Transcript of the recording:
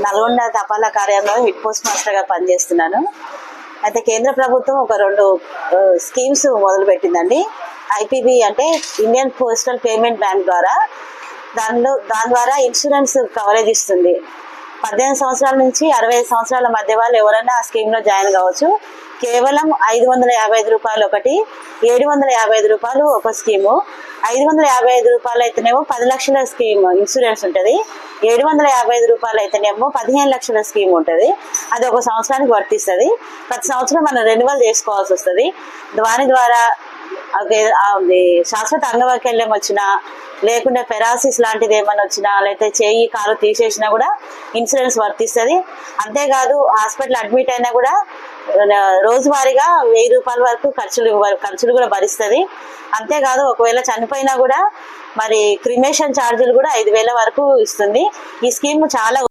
నల్గొండ తపాలా కార్యాలయంలో head post మాస్టర్గా పనిచేస్తున్నాను. అయితే కేంద్ర ప్రభుత్వం ఒక 2 స్కీమ్స్ మొదలుపెట్టిందండి. ఐపీబీ అంటే ఇండియన్ పోస్టల్ పేమెంట్ బ్యాంక్ ద్వారా. దాని ద్వారా ఇన్సూరెన్స్ కవరేజ్ ఇస్తుంది. 18 సంవత్సరాల నుంచి 65 సంవత్సరాల మధ్య వాళ్ళు ఎవరైనా ఆ స్కీమ్లో జాయిన్ కావచ్చు. కేవలం 555 రూపాయలు ఒకటి, 755 రూపాయలు ఒక స్కీము. 555 రూపాయలు అయితేనేమో 10 లక్షల స్కీమ్ ఇన్సూరెన్స్ ఉంటుంది. 755 రూపాయలు అయితేనేమో 15 లక్షల స్కీమ్ ఉంటుంది. అది ఒక సంవత్సరానికి వర్తిస్తుంది. ప్రతి సంవత్సరం మనం రెన్యువల్ చేసుకోవాల్సి వస్తుంది. దాని ద్వారా శాశ్వత అంగవైకల్యం వచ్చినా, లేకుంటే పెరాసిస్ లాంటిది ఏమైనా వచ్చినా, లేకపోతే చేయి కాలు తీసేసినా కూడా ఇన్సూరెన్స్ వర్తిస్తుంది. అంతేకాదు హాస్పిటల్ అడ్మిట్ అయినా కూడా రోజువారీగా 1000 రూపాయల వరకు ఖర్చులు కూడా భరిస్తుంది. అంతేకాదు ఒకవేళ చనిపోయినా కూడా మరి క్రిమేషన్ ఛార్జీలు కూడా 5000 వరకు ఇస్తుంది. ఈ స్కీమ్ చాలా